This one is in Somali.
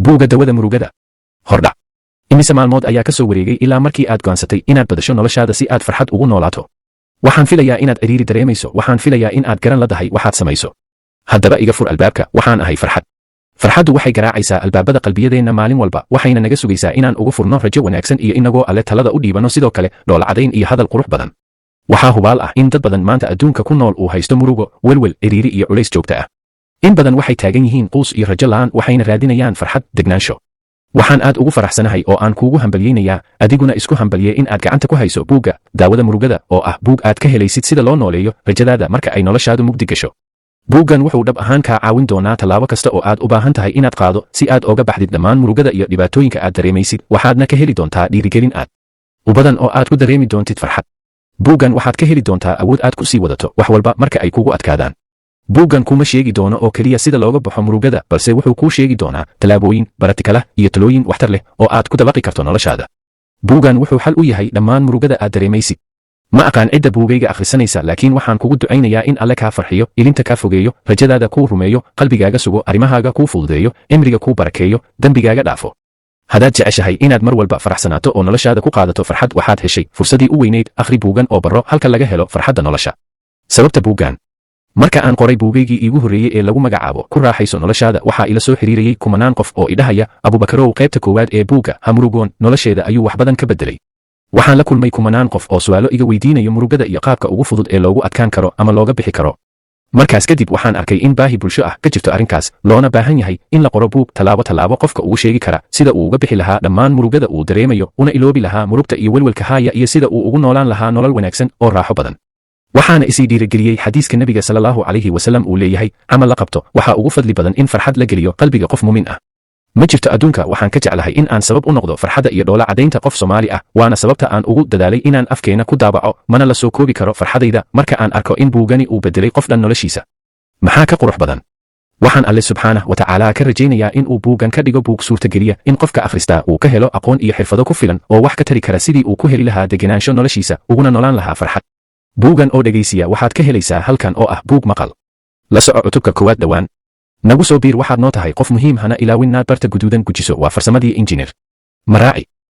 buugga dawada murugada. Hordhac. Imise maalmood ayaa ka soo wareegay ilaa markii aad go'aansatay inaad badasho noloshaada si aad farxad ugu noolaato. Waxaan filayaa inaad ciriiri dareemayso, waxaan filayaa in aad garan ladahay waxaad samayso. Haddaba iga fur albaabka, waxaan ahay farxad. Farxaddu waxay garaacaysaa albaabada qalbiyadeenna maalin walba, waxayna naga sugaysaa inaan ugu furno rajo wanaagsan iyo inagoo alle talada u dhiibano, sidoo kale dhoola cadayn iyo hadal qurux badan. Waxaa hubaal ah in dad badan maanta adduunka ku nool uu haysto murugo, welwel, ciriiri iyo culays joogto ah. In badan waxay taagan yihiin quus iyo rajo la'aan, waxayna raadinayaan farxad, degnaansho. Waxaan aad ugu faraxsanahay oo aan kuugu hambalyeynayaa, adiguna isku hambaliyey in aad gacanta ku hayso buugga daawada murugada oo ah buug aad ka helaysid sida loo nooleeyo rajadaada marka ay noloshaadu mugdi gasho. Buuggan wuxuu dhab ahaan kaa caawin doonaa tallaabo kasta oo aad u baahan tahay inaad qaado si aad oga baxdid dhammaan murugada iyo dhibaatooyinka aad dareemaysid, waxaadna ka heli doontaa dhiirigelin aad u badan oo aad ku dareemi doontid farxad. Buuggan waxaad ka heli doontaa awood aad ku sii wadato wax walba marka ay kugu adkaadaan. Buuggan kuma sheegi doono oo keliya sida looga baxo murugada, balse wuxuu kuu sheegi doonaa tallaabooyin, baratikala iyo talooyin waxtar leh oo aad ku dabaqi karto noloshaada. Buuggan wuxuu xal u yahay dhammaan murugada aad dareemaysid. Ma aqaan cidda buugayga akhrisanaysa, laakiin waxaan kugu ducaynayaa in alle kaa farxiyo, ilinta kaa fogeeyo, rajadaada kuu rumeeyo, qalbigaaga sugo, arrimahaaga kuu fududeeyo, cimriga kuu barakeeyo, dembigaaga dhaafo. Haddaad jeceshahay inaad mar walba faraxsanaato oo noloshaada ku qaadato farxad, waxaad heshay fursadii u weynayd. Akhri buuggan oo baro halka laga helo farxadda nolosha. Sababta buuggan. Marka aan qoray buugaygii iigu horreeyey ee lagu magacaabo ku raaxayso noloshaada, waxaa ila soo xiriirayay kumanaan qof oo idhahaya, Abubakarow, qaybta koowaad ee buugga ha murugoon, nolosheeda ayuu wax badan ka beddelay. Waxaan la kulmay kumanaan qof oo su'aalo iga weydiinayo murugada iyo qaabka ugu fudud ee loogu adkaan karo ama looga bixi karo. Markaas kadib waxaan arkay in baahi bulsho ah ka jirto arrinkaas, loona baahan yahay in la qoro buug tallaabo tallaabo qofka ugu sheegi kara sida uu uga bixi lahaa dhammaan murugada uu dareemayo, una iloobi lahaa murugta iyo welwelka haya, iyo sida uu ugu noolaan lahaa nolol wanaagsan oo raaxo badan. Waxaana isii dhiirigeliyey xadiiska Nabiga sallallahu calayhi wasallam uu leeyahay, camal la qabto waxaa ugu fadli badan in farxad la geliyo qalbiga qof muumin ah. Ma jirto adduunka waxaan ka jeclahay in aan sabab u noqdo farxadda iyo dhoola cadaynta qof Soomaali ah, waana sababta aan ugu dadaalay inaan afkeena ku daabaco, mana la soo koobi karo farxadayda marka aan arko in buugani uu beddelay qof dhan noloshiisa. Maxaa ka qurux badan? Waxaan alle subxaanahu wa tacaala ka rajaynayaa in uu buuggan ka dhigo buug suurtageliya in qofka akhristaa uu ka helo aqoon iyo xirfado ku filan oo wax ka tari kara sidii uu ku heli lahaa degenaansho noloshiisa, uguna noolaan lahaa farxad. Buuggan oo dhegaysiya waxaad ka helaysaa halkan oo ah buug maqal. La soco cutubka koowaad dhowaan. Nagu soo biir, waxaad noo tahay qof muhiim, hana ilaawin inaad barta guduudan gujiso. Waa farsamadii injineer Maraaci.